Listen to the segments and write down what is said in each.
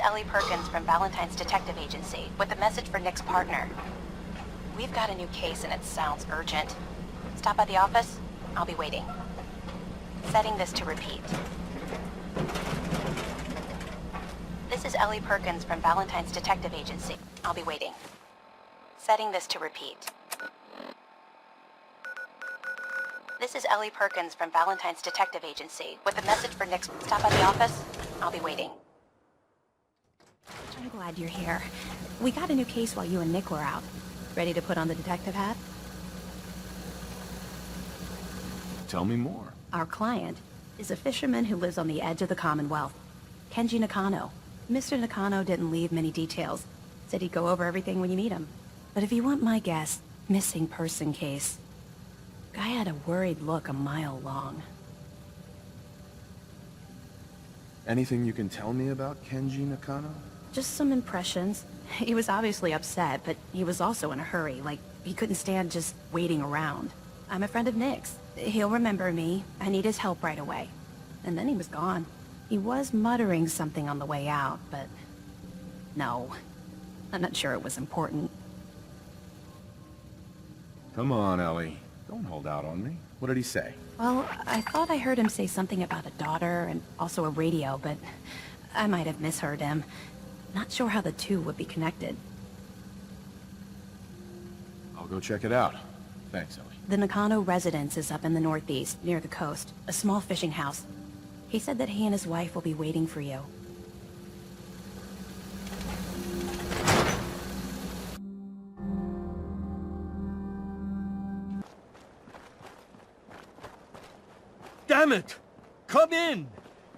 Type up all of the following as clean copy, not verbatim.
Ellie Perkins from Valentine's Detective Agency with a message for Nick's partner. We've got a new case and it sounds urgent. Stop by the office. I'll be waiting. Setting this to repeat. This is Ellie Perkins from Valentine's Detective Agency. I'll be waiting. Setting this to repeat. This is Ellie Perkins from Valentine's Detective Agency with a message for Nick's... Stop by the office. I'll be waiting. I'm glad you're here. We got a new case while you and Nick were out. Ready to put on the detective hat? Tell me more. Our client is a fisherman who lives on the edge of the Commonwealth. Kenji Nakano. Mr. Nakano didn't leave many details. Said he'd go over everything when you meet him. But if you want my guess, missing person case. Guy had a worried look a mile long. Anything you can tell me about Kenji Nakano? Just some impressions. He was obviously upset, but he was also in a hurry, like he couldn't stand just waiting around. I'm a friend of Nick's. He'll remember me. I need his help right away. And then he was gone. He was muttering something on the way out, but... no. I'm not sure it was important. Come on, Ellie. Don't hold out on me. What did he say? Well, I thought I heard him say something about a daughter and also a radio, but I might have misheard him. Not sure how the two would be connected. I'll go check it out. Thanks, Ellie. The Nakano residence is up in the northeast, near the coast. A small fishing house. He said that he and his wife will be waiting for you. Damn it! Come in!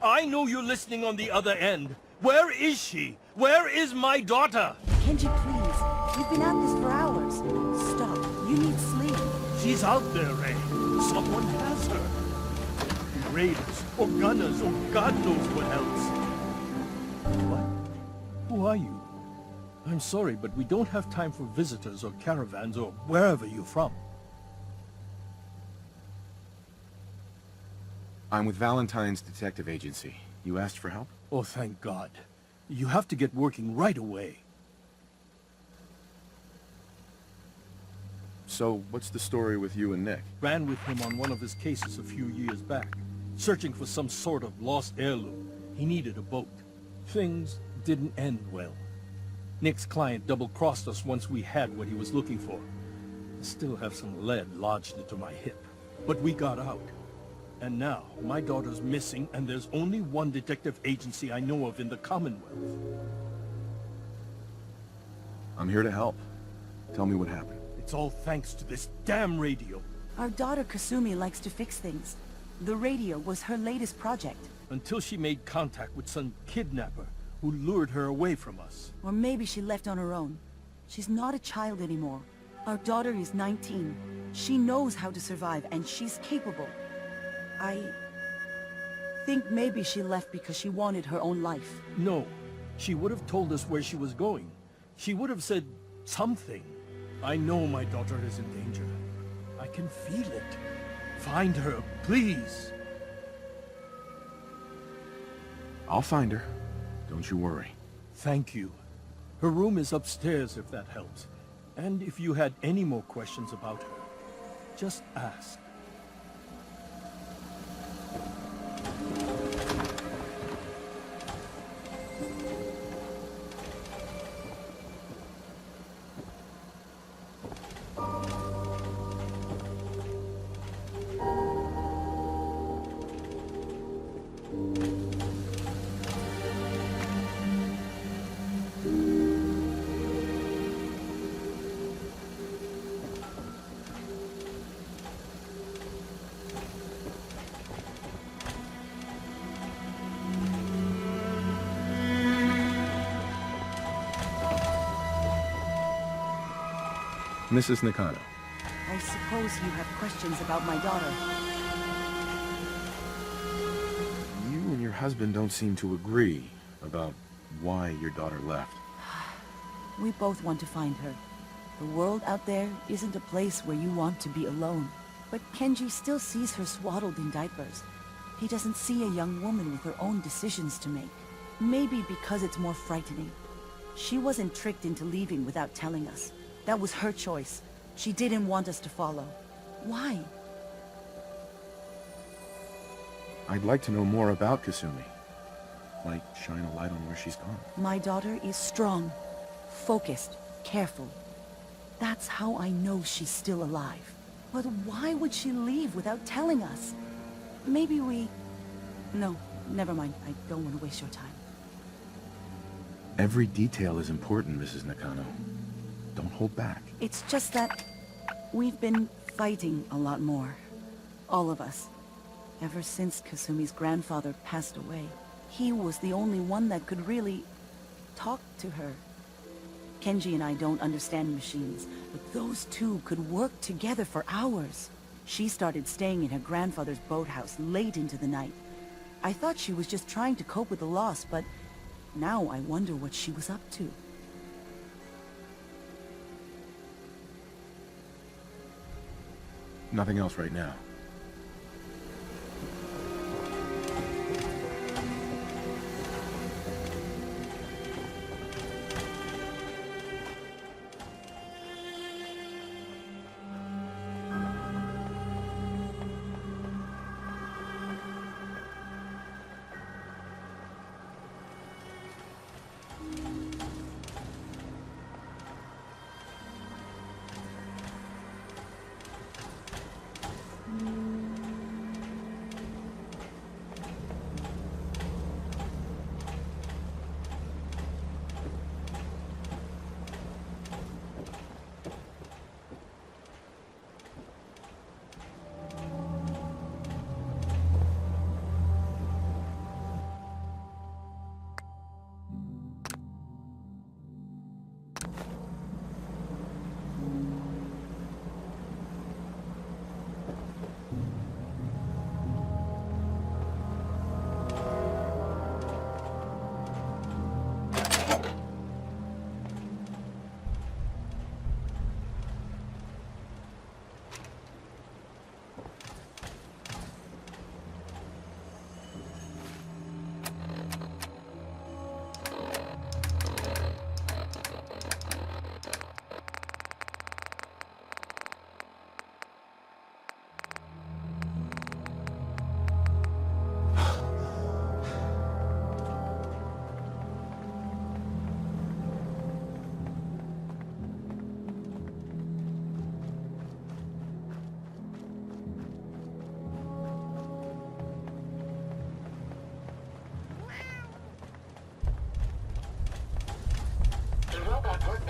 I know you're listening on the other end. Where is she? Where is my daughter? Kenji, please. We've been at this for hours. Stop. You need sleep. She's out there, Ray. Someone has her. Raiders, or gunners, or God knows what else. What? Who are you? I'm sorry, but we don't have time for visitors or caravans or wherever you're from. I'm with Valentine's Detective Agency. You asked for help? Oh, thank God. You have to get working right away. So, what's the story with you and Nick? Ran with him on one of his cases a few years back, searching for some sort of lost heirloom. He needed a boat. Things didn't end well. Nick's client double-crossed us once we had what he was looking for. I still have some lead lodged into my hip. But we got out. And now, my daughter's missing, and there's only one detective agency I know of in the Commonwealth. I'm here to help. Tell me what happened. It's all thanks to this damn radio. Our daughter Kasumi likes to fix things. The radio was her latest project. Until she made contact with some kidnapper who lured her away from us. Or maybe she left on her own. She's not a child anymore. Our daughter is 19. She knows how to survive, and she's capable. I think maybe she left because she wanted her own life. No. She would have told us where she was going. She would have said something. I know my daughter is in danger. I can feel it. Find her, please. I'll find her. Don't you worry. Thank you. Her room is upstairs if that helps. And if you had any more questions about her, just ask. Mrs. Nakano. I suppose you have questions about my daughter. You and your husband don't seem to agree about why your daughter left. We both want to find her. The world out there isn't a place where you want to be alone. But Kenji still sees her swaddled in diapers. He doesn't see a young woman with her own decisions to make. Maybe because it's more frightening. She wasn't tricked into leaving without telling us. That was her choice. She didn't want us to follow. Why? I'd like to know more about Kasumi. Might shine a light on where she's gone. My daughter is strong, focused, careful. That's how I know she's still alive. But why would she leave without telling us? Maybe we... No, never mind. I don't want to waste your time. Every detail is important, Mrs. Nakano. Don't hold back. It's just that we've been fighting a lot more. All of us. Ever since Kasumi's grandfather passed away. He was the only one that could really talk to her. Kenji and I don't understand machines, but those two could work together for hours. She started staying in her grandfather's boathouse late into the night. I thought she was just trying to cope with the loss, but now I wonder what she was up to. Nothing else right now.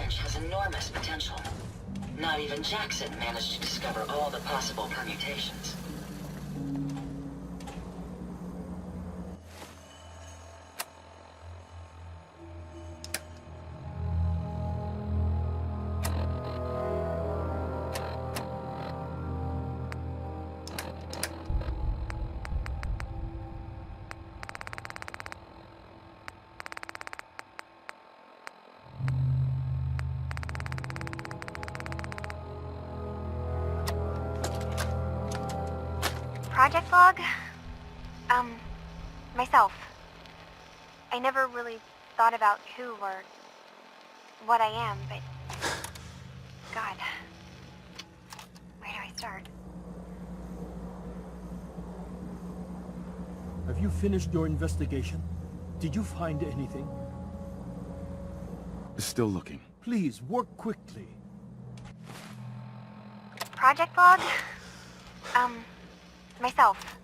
Has enormous potential. Not even Jackson managed to discover all the possible permutations. Project log? Myself. I never really thought about who or what I am, but... God. Where do I start? Have you finished your investigation? Did you find anything? Still looking. Please, work quickly. Project log? Myself.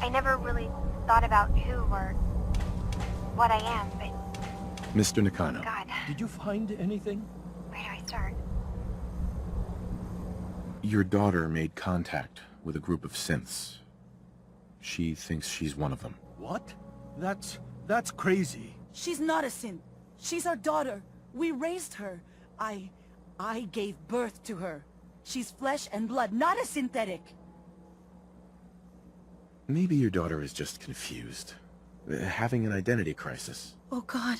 I never really thought about who or what I am, but... Mr. Nakano. God. Did you find anything? Where do I start? Your daughter made contact with a group of synths. She thinks she's one of them. What? That's crazy. She's not a synth. She's our daughter. We raised her. I gave birth to her. She's flesh and blood, not a synthetic. Maybe your daughter is just confused. Having an identity crisis. Oh God.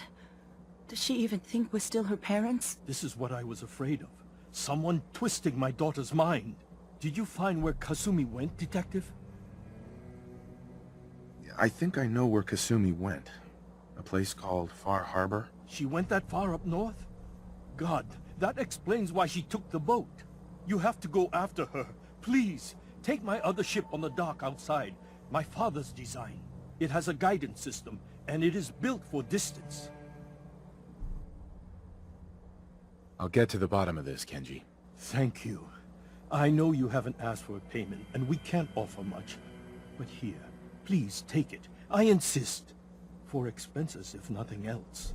Does she even think we're still her parents? This is what I was afraid of. Someone twisting my daughter's mind. Did you find where Kasumi went, Detective? I think I know where Kasumi went. A place called Far Harbor? She went that far up north? God, that explains why she took the boat. You have to go after her. Please, take my other ship on the dock outside. My father's design. It has a guidance system, and it is built for distance. I'll get to the bottom of this, Kenji. Thank you. I know you haven't asked for a payment, and we can't offer much. But here, please take it. I insist. For expenses, if nothing else.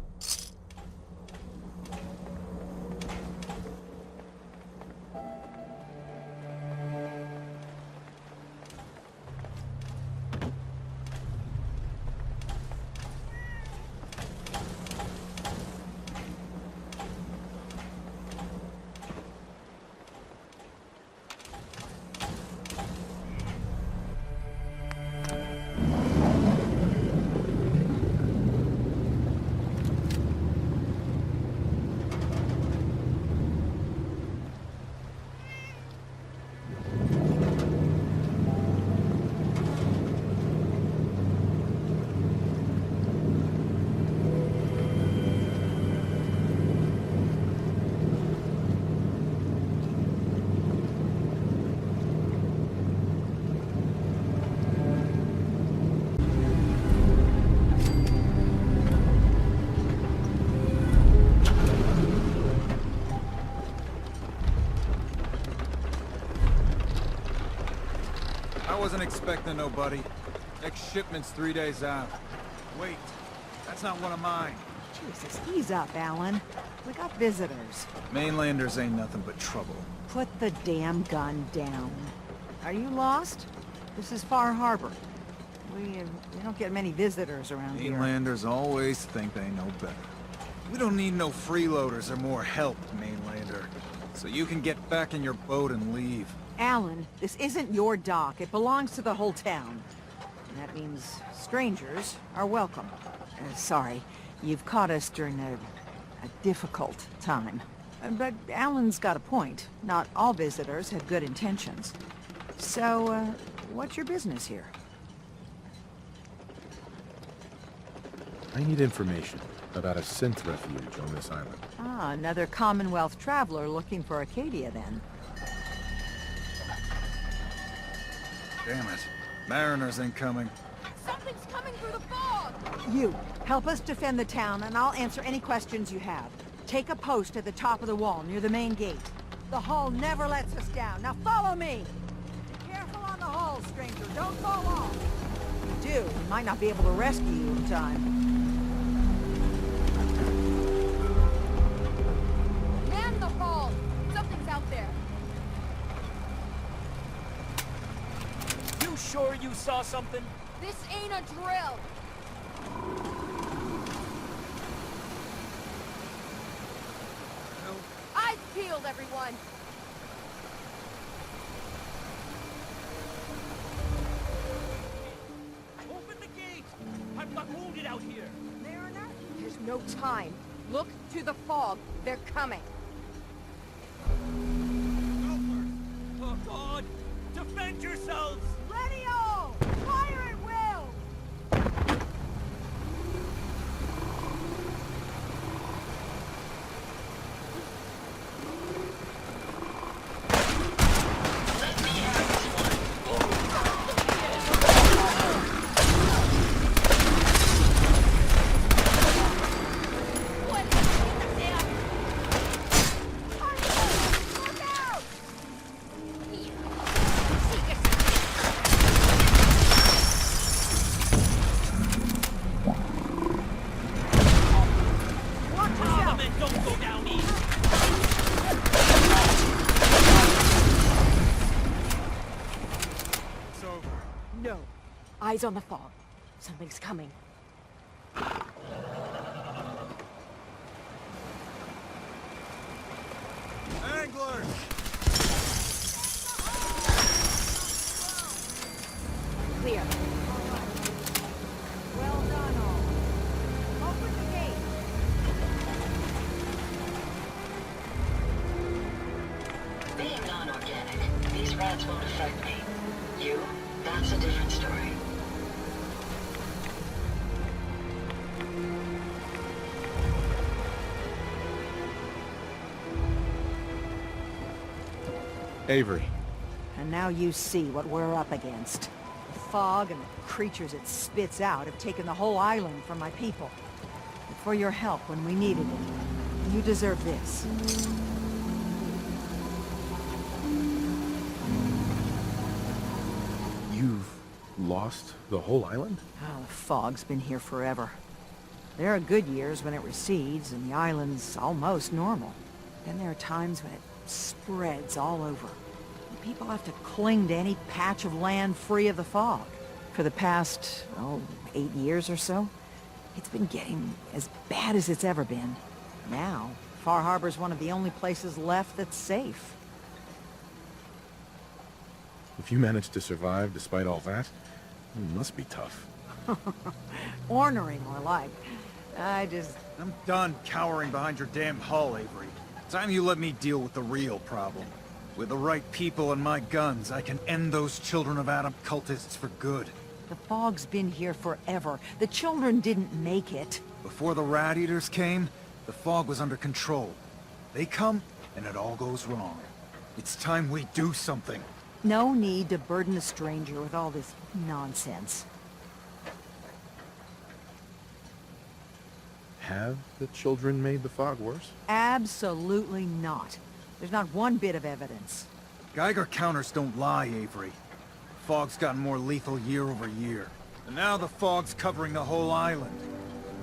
I wasn't expecting nobody. Next shipment's 3 days out. Wait, that's not one of mine. Jesus, ease up, Alan. We got visitors. Mainlanders ain't nothing but trouble. Put the damn gun down. Are you lost? This is Far Harbor. We don't get many visitors around here. Mainlanders always think they know better. We don't need no freeloaders or more help, Mainlander. So you can get back in your boat and leave. Alan, this isn't your dock. It belongs to the whole town. And that means strangers are welcome. Sorry, you've caught us during a difficult time. But Alan's got a point. Not all visitors have good intentions. So, what's your business here? I need information about a synth refuge on this island. Ah, another Commonwealth traveler looking for Acadia, then. Damn it. Mariners incoming. Something's coming through the fog! You, help us defend the town, and I'll answer any questions you have. Take a post at the top of the wall, near the main gate. The hull never lets us down. Now follow me! Be careful on the hull, stranger. Don't fall off. If you do, we might not be able to rescue you in time. Man the hull! Something's out there. You sure you saw something? This ain't a drill! Eyes peeled, everyone! Open the gate! I've got wounded out here! Mariner? There's no time. Look to the fog. They're coming. Oh God! Defend yourselves! Ready all! Fire at will! Let me have this one. What is there? Look out! Ah, the men don't go down easy! It's over. No. Eyes on the fog. Something's coming. Anglers! Clear. Well done, all. Open the gate. Being non-organic, these rats won't affect me. You? That's a different story. Avery. And now you see what we're up against. The fog and the creatures it spits out have taken the whole island from my people. But for your help when we needed it, you deserve this. You've lost the whole island? Oh, the fog's been here forever. There are good years when it recedes and the island's almost normal. Then there are times when it spreads all over. And people have to cling to any patch of land free of the fog. For the past, 8 years or so, it's been getting as bad as it's ever been. Now, Far Harbor's one of the only places left that's safe. If you managed to survive despite all that, it must be tough. Ornery, more like. I'm done cowering behind your damn hull, Avery. Time you let me deal with the real problem. With the right people and my guns, I can end those Children of Adam cultists for good. The fog's been here forever. The children didn't make it. Before the Rat Eaters came, the fog was under control. They come, and it all goes wrong. It's time we do something. No need to burden a stranger with all this nonsense. Have the children made the fog worse? Absolutely not. There's not one bit of evidence. Geiger counters don't lie, Avery. Fog's gotten more lethal year over year. And now the fog's covering the whole island.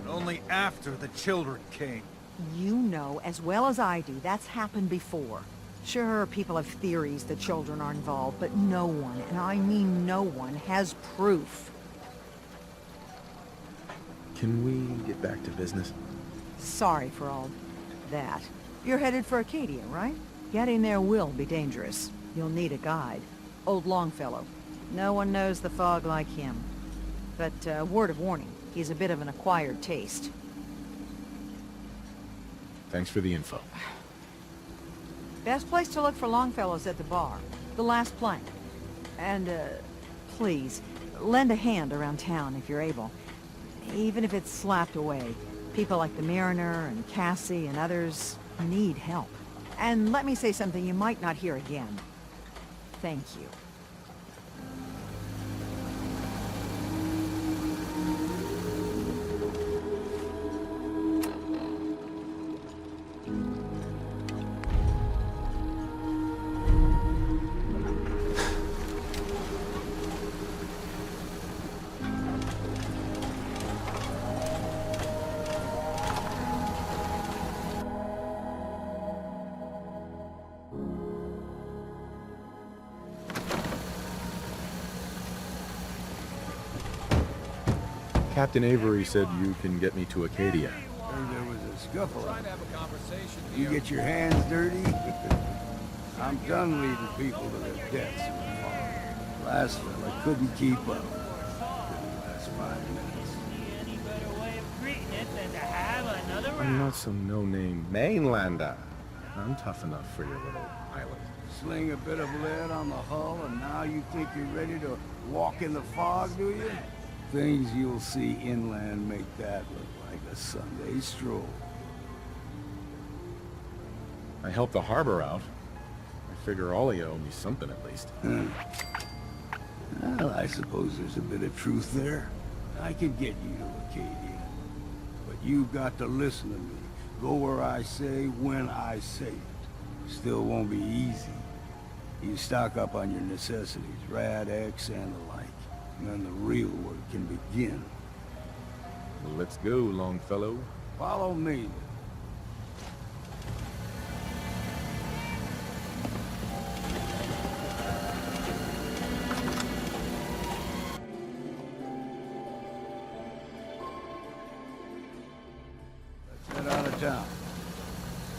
And only after the children came. You know as well as I do that's happened before. Sure, people have theories that children are involved, but no one, and I mean no one, has proof. Can we get back to business? Sorry for all that. You're headed for Acadia, right? Getting there will be dangerous. You'll need a guide. Old Longfellow. No one knows the fog like him. But, word of warning, he's a bit of an acquired taste. Thanks for the info. Best place to look for Longfellow's at the bar. The last plank. And, please, lend a hand around town if you're able. Even if it's slapped away. People like the Mariner and Cassie and others need help. And let me say something you might not hear again. Thank you. Captain Avery said you can get me to Acadia. Heard there was a scuffle. You get your hands dirty? I'm done leaving people to their deaths in the fog. Last fella couldn't keep up. That's 5 minutes. I'm not some no-name mainlander. I'm tough enough for your little island. Sling a bit of lead on the hull, and now you think you're ready to walk in the fog, do you? Things you'll see inland make that look like a Sunday stroll. I helped the harbor out. I figure all of you owe me something at least. Well, I suppose there's a bit of truth there. I could get you to Acadia. But you've got to listen to me. Go where I say, when I say it. Still won't be easy. You stock up on your necessities, Rad, X, and the like. And then the real work can begin. Well, let's go, Longfellow. Follow me. Let's head out of town.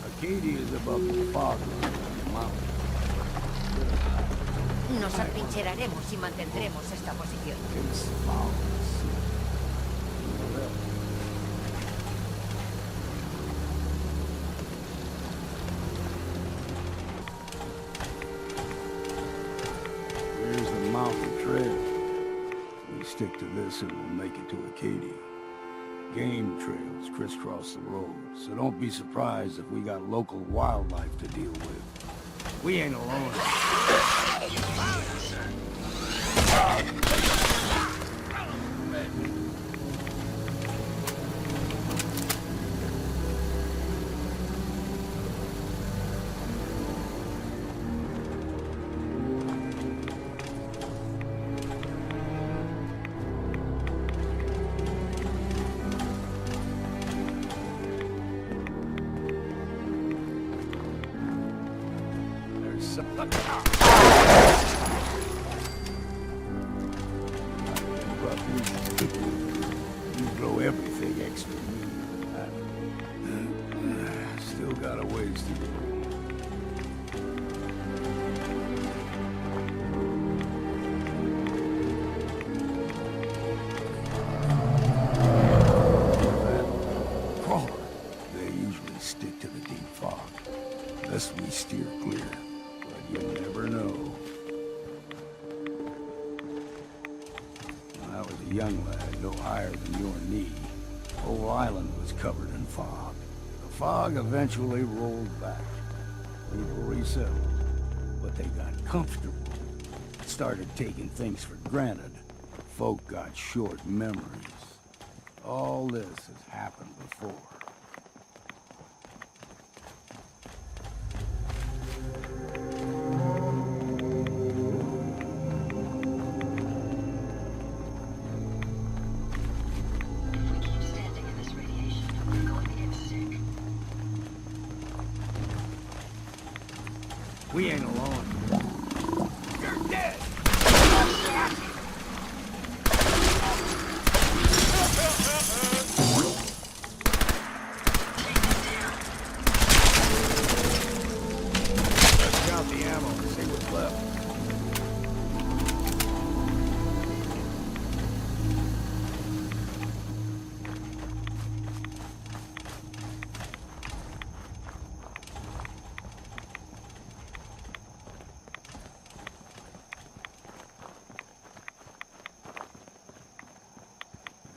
Acadia is above the fog line on the mountain. Nos atrincheraremos y mantendremos esta posición. Here's the mountain trail. We stick to this and we'll make it to Acadia. Game trails crisscross the road, so don't be surprised if we got local wildlife to deal with. We ain't alone. You blow everything extra. Still got a ways to go. Crawler. They usually stick to the deep fog. Unless we steer clear. But you never know. When I was a young lad, no higher than your knee, the whole island was covered in fog. The fog eventually rolled back. People resettled, but they got comfortable. Started taking things for granted. Folk got short memories. All this has happened before. We ain't alone. You're dead! Let's count the ammo and see what's left.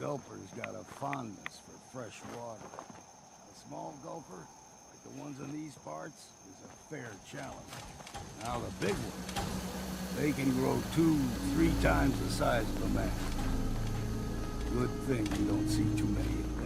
Gulper's got a fondness for fresh water. A small gulper, like the ones in these parts, is a fair challenge. Now the big ones, they can grow 2-3 times the size of a man. Good thing we don't see too many of them.